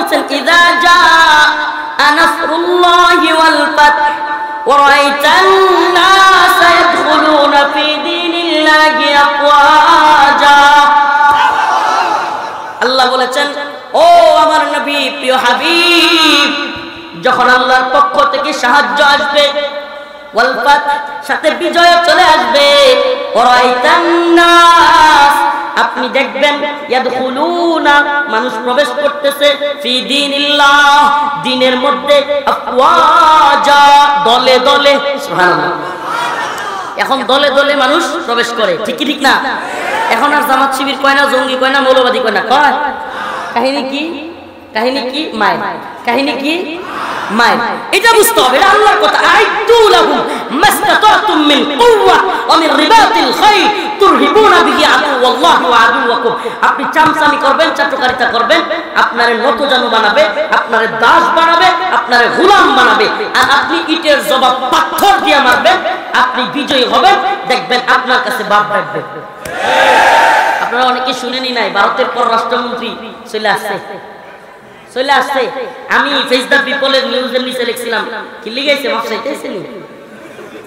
বলছেন ইযা জাআ নাসরুল্লাহি ওয়াল ফাত ওয়া রাআইতান নাস ইয়াদখুলুনা ফি দীনিল্লাহি আফওয়াজা। আল্লাহ বলেছেন, ও আমার নবী, প্রিয় হাবিব, যখন আল্লাহর পক্ষ থেকে সাহায্য আসবে, ওয়াল ফাত সাথে বিজয় চলে আসবে, ওরাইতান নাস আপনি দেখবেন ইয়াদখুলুনা মানুষ প্রবেশ করতেছে ফি দীনিল্লাহ দ্বীনের মধ্যে আফওয়াজা দলে দলে। সুবহানাল্লাহ। এখন দলে দলে মানুষ প্রবেশ করে, ঠিক কি ঠিক না? এখন আর জামাত শিবির কয় না, জঙ্গি কয় না, মৌলবাদী কয় না, কয় কাহিনী কি? কাহিনী কি? মায়। কাহিনী কি? মায়। এটা বুঝতে হবে, এটা আল্লাহর কথা। আইতু লাহুম মাসতাতাতুম মিন কুওয়া ওয়া মিন রিবাতিল খাইল তুরহিবুনা বিহি আদুওয়াল্লাহি ওয়া আদুওয়াকুম। আপনি চামচামি করবেন, চাটুকারিতা করবেন, আপনারে নতজানু বানাবে, আপনারে দাস বানাবে, আপনারে গোলাম বানাবে, আর আপনি ইটের জবাব পাথর দিয়ে মারবেন, আপনি বিজয়ী হবেন, দেখবেন আপনার কাছে বাপ ডাকবে। আপনারা অনেকে শুনেনি নাই, ভারতের পররাষ্ট্রমন্ত্রী চলে আসছে, চলে আসছে। আমি ফেস দ্য পিপলের নিউজের নিচে লিখছিলাম, কি লিখাইছে মাফসাইতেছে নি,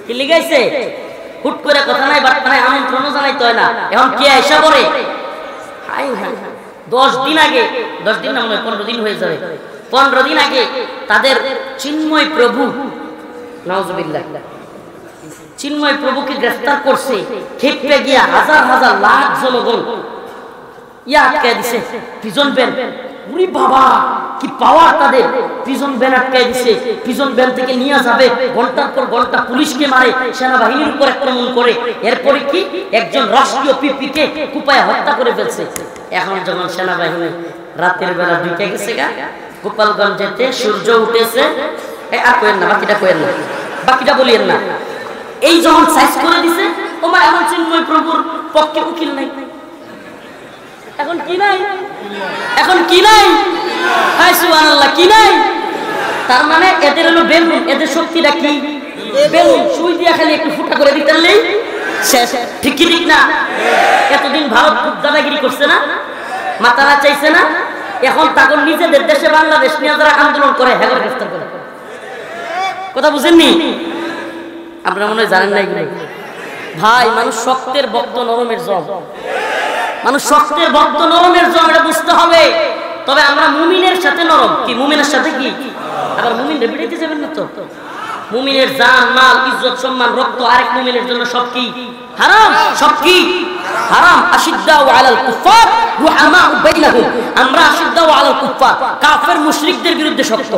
কি লিখাইছে? হুট করে কথা নাই, বার্তা নাই, আমন্ত্রণও জানাইতে হয় না। এখন কে আইসা পড়ে, হাই হাই 10 দিন আগে, 10 দিন না মনে হয় 15 দিন হয়ে যাবে, 15 দিন আগে তাদের চিন্ময় প্রভু, নাউজুবিল্লাহ, চিন্ময় প্রভুকে গ্রেফতার করছে, খেপে গিয়া হাজার হাজার লাখ জনগণ ইয়া আটকে দিছে প্রিজন ভ্যান। উনি বাবা কি পাওয়ার তাদের! প্রিজন ভ্যান আটকে দিছে, প্রিজন ভ্যান থেকে নিয়ে যাবে, ঘন্টার পর ঘন্টা পুলিশকে মারে, সেনাবাহিনীর উপর আক্রমণ করে, এরপরে কি একজন রাষ্ট্রীয় পিপিকে কুপায় হত্যা করে ফেলছে। এখন যখন সেনাবাহিনী রাতের বেলা ঢুকে গেছে গা গোপালগঞ্জেতে, সূর্য উঠেছে, আর কইেন না, বাকিটা কইেন না, বাকিটা বলিয়েন না। এই যখন সাইজ করে দিছে, ওমা এমন চিন্ময় প্রভুর পক্ষে উকিল নাই। এখন কি নাই? এখন কি নাই? হায় সুবহানাল্লাহ, কি নাই? তার মানে এদের হলো বেলুন, এদের শক্তিটা কি? বেলুন। সুই দিয়া খালি একটু ফুটা করে দিতেলেই শেষ, ঠিক কি ঠিক না? এতদিন ভারত খুব দাদাগিরি করছে না, মাতারা চাইছে না, এখন তখন নিজেদের দেশে বাংলাদেশ নিয়ে যারা আন্দোলন করে হ্যাঁ গ্রেফতার করে। কথা বুঝেননি? আপনারা মনে হয় জানেন না এগুলো। ভাই, মানুষ শক্তের বক্ত নরমের জম, মানুষ শক্তের বক্ত নরমের জম, এটা বুঝতে হবে। তবে আমরা মুমিনের সাথে নরম, কি মুমিনের সাথে কি? আবার মুমিন রেবিড়াইতে যাবেন না তো। মুমিনের জান, মাল, ইজ্জত, সম্মান, রক্ত আরেক মুমিনের জন্য সব কি হারাম, সব কি হারাম। আশিদ্দাউ আলাল কুফার রুহামাউ বাইনাহুম, আমরা আশিদ্দাউ আলাল কুফার, কাফের মুশরিকদের বিরুদ্ধে শক্ত,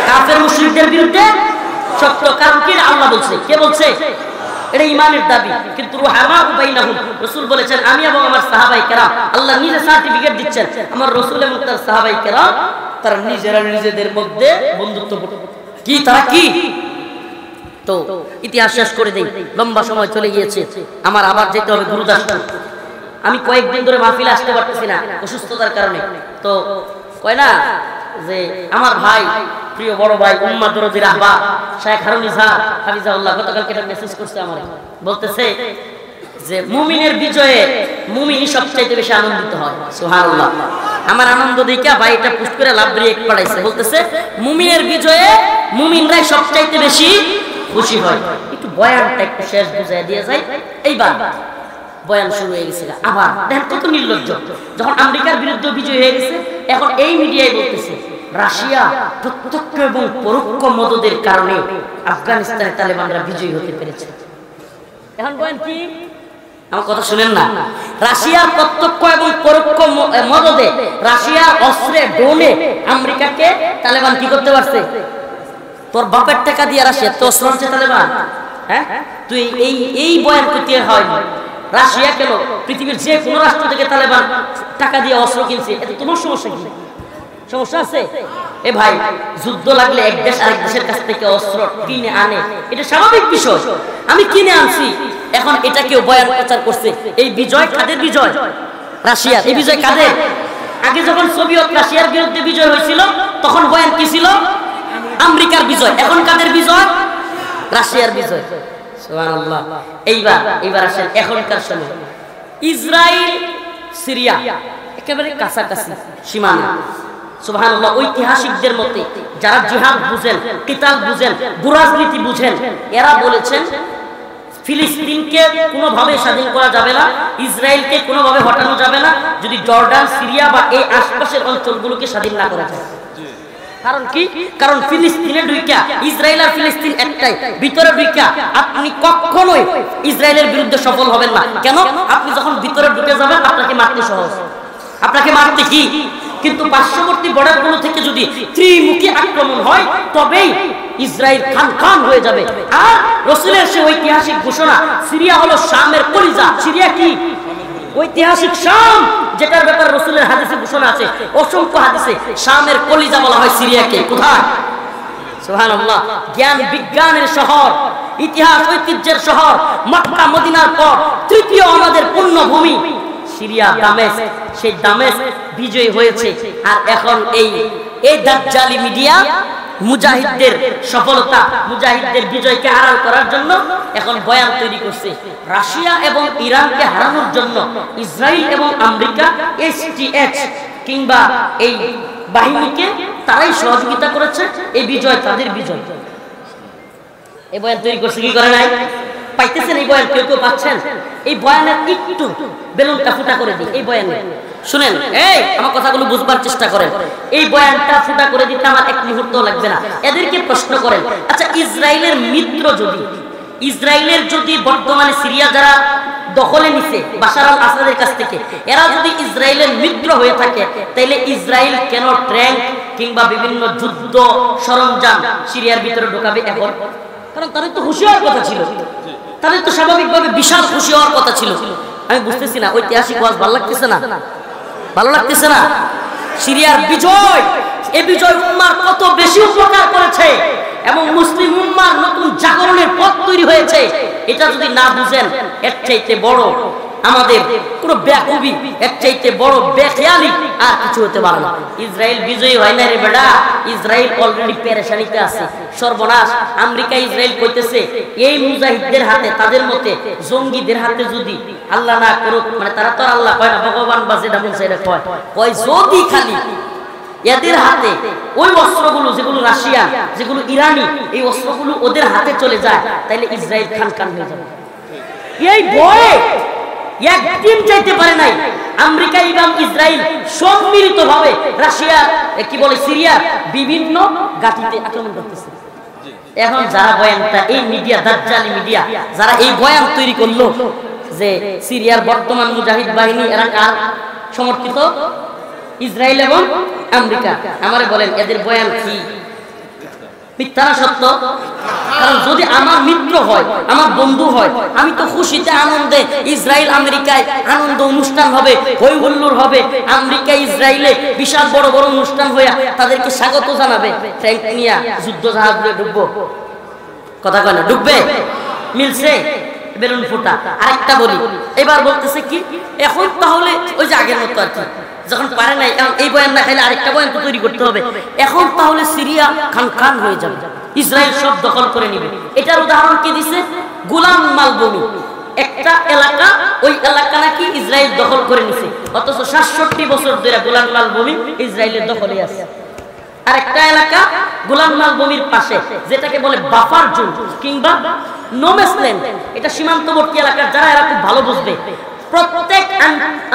কাফের মুশরিকদের বিরুদ্ধে শক্ত। কারণ কি? আল্লাহ বলছে, কে বলছে? এটা ঈমানের দাবি। কিন্তু রুহামাউ বাইনাহুম, রাসূল বলেছেন আমি এবং আমার সাহাবায়ে কেরাম, আল্লাহ নিজে সার্টিফিকেট দিচ্ছেন, আমার রাসূল এবং তার সাহাবায়ে কেরাম তারা নিজেরা নিজেদের মধ্যে বন্ধুত্ব কি, তারা কি। তো ইতিহাস শেষ করে দেই, লম্বা সময় চলে গিয়েছে, আমার আবার যেতে হবে গুরুদাসপুর। আমি কয়েকদিন ধরে মাহফিলে আসতে পারতেছি না অসুস্থতার কারণে। তো কয় না যে আমার ভাই, প্রিয় বড় ভাই উম্মাদ দরদি রাহবা শেখ হারুন ইজহার হাফিজাহুল্লাহ গতকালকে একটা মেসেজ করছে আমার, বলতেছে যে মুমিনের বিজয়ে মুমিনই সবচেয়ে বেশি আনন্দিত হয়। সুবহানাল্লাহ। আমার আনন্দ দেখা ভাই এটা পোস্ট করে লাভ রিয়েক্ট পাঠাইছে, বলতেছে মুমিনের বিজয়ে মুমিনরাই সবচেয়ে বেশি খুশি হয়। একটু বয়ানটা একটু শেষ বুঝাই দিয়ে যায়। এইবার বয়ান শুরু হয়ে গেছে, আবার দেখেন কত নির্লজ্জ। যখন আমেরিকার বিরুদ্ধে বিজয় হয়ে গেছে, এখন এই মিডিয়ায় বলতেছে রাশিয়া প্রত্যক্ষ এবং পরোক্ষ মদদের কারণে আফগানিস্তানের তালেবানরা বিজয়ী হতে পেরেছে। এখন বলেন কি? আমার কথা শুনেন না। রাশিয়ার প্রত্যক্ষ এবং পরোক্ষ মদদে, রাশিয়ার অস্ত্রে ড্রোনে আমেরিকাকে তালেবান কি করতে পারছে? তোর বাপের টাকা দিয়ে রাশিয়া তো অস্ত্র আনছে তালেবান। হ্যাঁ, তুই এই বয়ান করতে হয়। রাশিয়া কেন পৃথিবীর যে কোনো রাষ্ট্র থেকে তালেবান টাকা দিয়ে অস্ত্র কিনছে, এতে তোমার সমস্যা কি? সমস্যা আছে? এ ভাই, যুদ্ধ লাগলে এক দেশ আরেক দেশের কাছ থেকে অস্ত্র কিনে আনে, এটা স্বাভাবিক বিষয়। আমি কিনে আনছি, এখন এটা কেউ বয়ান প্রচার করছে। এই বিজয় কাদের বিজয়? রাশিয়ার। এই বিজয় কাদের? আগে যখন সোভিয়েত রাশিয়ার বিরুদ্ধে বিজয় হয়েছিল, তখন বয়ান কি ছিল? আমেরিকার বিজয়। এখন কাদের বিজয়? রাশিয়ার বিজয়। সুবহানাল্লাহ। এইবার আসেন এখনকার সময়। ইসরায়েল সিরিয়া একেবারে কাছাকাছি সীমানা। সুবহানাল্লাহ। ঐতিহাসিকদের মতে যারা জিহাদ বুঝেন, কিতাল বুঝেন, দুরাজনীতি বুঝেন, এরা বলেছেন ফিলিস্তিনকে কোনোভাবে স্বাধীন করা যাবে না, ইসরায়েলকে কোনোভাবে হটানো যাবে না যদি জর্ডান, সিরিয়া বা এই আশপাশের অঞ্চলগুলোকে স্বাধীন না করা যায়। কারণ কি? কারণ ফিলিস্তিনে ঢুইকা, ইসরায়েল আর ফিলিস্তিন একটাই, ভিতরে ঢুইকা আপনি কখনোই ইসরায়েলের বিরুদ্ধে সফল হবেন না। কেন? আপনি যখন ভিতরে ঢুকে যাবেন আপনাকে মারতে সহজ, আপনাকে মারতে কি, কিন্তু পার্শ্ববর্তী বর্ডারগুলো থেকে যদি ত্রিমুখী আক্রমণ হয় তবেই ইসরায়েল খান খান হয়ে যাবে। আর রাসূলের সে ঐতিহাসিক ঘোষণা, সিরিয়া হলো শামের কলিজা। সিরিয়া কি? ঐতিহাসিক শাম, যেটার ব্যাপারে রাসূলের হাদিসে ঘোষণা আছে, অসংখ্য হাদিসে শামের কলিজা বলা হয় সিরিয়াকে। কোথায়? সুবহানাল্লাহ। জ্ঞান বিজ্ঞানের শহর, ইতিহাস ঐতিহ্যের শহর, মক্কা মদিনার পর তৃতীয় আমাদের পুণ্যভূমি সিরিয়া, দামেস্ক। সেই দামেস্ক বিজয় হয়েছে। আর এখন এই দাজ্জালি মিডিয়া মুজাহিদদের সফলতা, মুজাহিদদের বিজয়কে আড়াল করার জন্য এখন বয়ান তৈরি করছে। রাশিয়া এবং ইরানকে হারানোর জন্য ইসরায়েল এবং আমেরিকা STH কিংবা এই বাহিনীকে তারাই সহযোগিতা করেছে। এই বিজয় তাদের বিজয়। এই বয়ান তৈরি করছে, কি করে নাই? পাইতেছেন এই বয়ান? কেউ কেউ পাচ্ছেন? এই বয়ানের একটু বেলুনটা ফুটা করে দিই। এই বয়ানে শুনেন, এই আমার কথাগুলো বুঝবার চেষ্টা করেন। এই বয়ানটা ফুটা করে দিতে আমার এক মুহূর্ত লাগবে না। এদেরকে প্রশ্ন করেন, আচ্ছা ইসরায়েলের মিত্র যদি, ইসরায়েলের যদি বর্তমানে সিরিয়া যারা দখলে নিছে বাশার আল আসাদের কাছ থেকে, এরা যদি ইসরায়েলের মিত্র হয়ে থাকে, তাহলে ইসরায়েল কেন ট্যাঙ্ক কিংবা বিভিন্ন যুদ্ধ সরঞ্জাম সিরিয়ার ভিতরে ঢোকাবে এখন? কারণ তাদের তো খুশি হওয়ার কথা ছিল, তাদের তো স্বাভাবিকভাবে বিশাল খুশি হওয়ার কথা ছিল। আমি বুঝতেছি না, ঐতিহাসিক ওয়াজ ভালো লাগতেছে না? ভালো লাগতেছে না? সিরিয়ার বিজয়, এই বিজয় উম্মার কত বেশি উপকার করেছে এবং মুসলিম উম্মার নতুন জাগরণের পথ তৈরি হয়েছে। এটা যদি না বুঝেন, এর চাইতে বড় আমাদের কোনো বেকুবি, এর চাইতে বড় বেখেয়ালি আর কিছু হতে পারে না। ইসরায়েল বিজয়ী হয় না রে বেটা, ইসরায়েল অলরেডি পেরেশানিতে আছে, সর্বনাশ। আমেরিকা ইসরায়েল কইতেছে এই মুজাহিদদের হাতে, তাদের মতে জঙ্গিদের হাতে যদি আল্লাহ না করুক, মানে তারা তো আল্লাহ কয় না, ভগবান বা যেটা বলছে এটা কয়, কয় যদি খালি এদের হাতে ওই অস্ত্রগুলো, যেগুলো রাশিয়া, যেগুলো ইরানি, এই অস্ত্রগুলো ওদের হাতে চলে যায়, তাহলে ইসরায়েল খান খান হয়ে যাবে। এই ভয়ে একদিন চাইতে পারে নাই আমেরিকা এবং ইসরায়েল সম্মিলিতভাবে রাশিয়া কি বলে সিরিয়ার বিভিন্ন ঘাঁটিতে আক্রমণ করতেছে। এখন যারা বয়ানটা, এই মিডিয়া, দাজ্জালি মিডিয়া, যারা এই বয়ান তৈরি করলো যে সিরিয়ার বর্তমান মুজাহিদ বাহিনী এরা কার সমর্থিত? ইসরায়েল এবং আমেরিকা। আমারে বলেন এদের বয়ান কি মিথ্যা না সত্য? কারণ যদি আমার মিত্র হয়, আমার বন্ধু হয়, আমি তো খুশিতে আনন্দে, ইসরায়েল আমেরিকায় আনন্দ অনুষ্ঠান হবে, হই হুল্লোড় হবে, আমেরিকা ইসরায়েলে বিশাল বড় বড় অনুষ্ঠান হইয়া তাদেরকে স্বাগত জানাবে, ট্যাঙ্ক নিয়ে যুদ্ধ জাহাজ দিয়ে ঢুকবো। কথা কয় না? ঢুকবে? মিলছে? বেলুন ফুটা। আরেকটা বলি, এবার বলতেছে কি, এখন তাহলে ওই যে আগের মতো আর কি, যখন পারে নাই, এই বয়ান না খাইলে আরেকটা বয়ান তো তৈরি করতে হবে। এখন তাহলে সিরিয়া খান খান হয়ে যাবে, ইসরায়েল সব দখল করে নিবে। এটার উদাহরণ কি দিছে? গোলান মালভূমি একটা এলাকা, ওই এলাকা নাকি ইসরায়েল দখল করে নিছে, অথচ ৬৭ বছর ধরে গোলান মালভূমি ইসরায়েলের দখলে আছে। আর একটা এলাকা গোলান মালভূমির পাশে, যেটাকে বলে বাফার জোন কিংবা নো ম্যানস ল্যান্ড, এটা সীমান্তবর্তী এলাকা। যারা এরা খুব ভালো বুঝবে, প্রত্যেক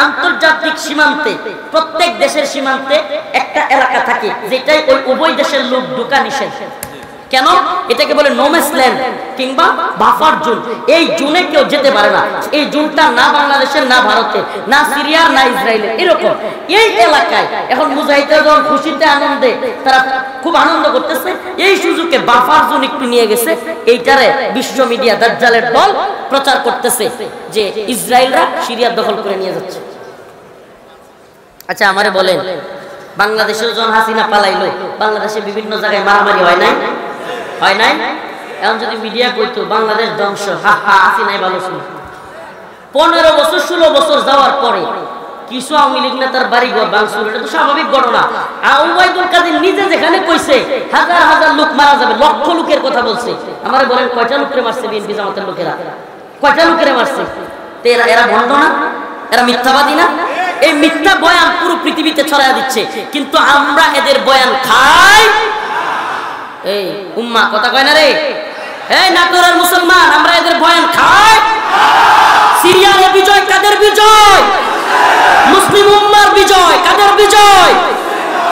আন্তর্জাতিক সীমান্তে, প্রত্যেক দেশের সীমান্তে একটা এলাকা থাকে যেটাই ওই উভয় দেশের লোক ঢোকা নিষেধ। কেন? এটাকে বলে নো ম্যানস ল্যান্ড কিংবা বাফার জোন। এই জোনে কেউ যেতে পারে না। এই জোনটা না বাংলাদেশের, না ভারতের, না সিরিয়ার, না ইসরায়েলের, এরকম এই এলাকায় এখন মুজাহিদরা যখন খুশিতে আনন্দে তারা খুব আনন্দ করতেছে, এই সুযোগে বাফার জোন একটু নিয়ে গেছে। এইটারে বিশ্ব মিডিয়া দাজ্জালের দল প্রচার করতেছে যে ইসরায়েলরা সিরিয়া দখল করে নিয়ে যাচ্ছে। আচ্ছা আমারে বলেন, বাংলাদেশেও যখন হাসিনা পালাইলো, বাংলাদেশে বিভিন্ন জায়গায় মারামারি হয় নাই? হয় নাই? এখন যদি মিডিয়া কইতো বাংলাদেশ ধ্বংস, হা হা, হাসিনাই ভালো ছিল। 15 বছর 16 বছর যাওয়ার পরে কিছু আওয়ামী লীগ নেতার বাড়ি ঘর ভাঙচুর, এটা তো স্বাভাবিক ঘটনা। ওবায়দুল কাদের নিজে যেখানে কইছে হাজার হাজার লোক মারা যাবে, লক্ষ লোকের কথা বলছে, আমারে বলেন কয়টা লোকরে মারছে বিএনপি জামাতের লোকেরা? কয়টা লোকেরে মারছে? এরা ভণ্ড না? এরা মিথ্যাবাদী না? এই মিথ্যা বয়ান পুরো পৃথিবীতে ছড়ায় দিচ্ছে, কিন্তু আমরা এদের বয়ান খাই। এই উম্মাহ কথা কয় না রে, এই নাটোরের মুসলমান, আমরা এদের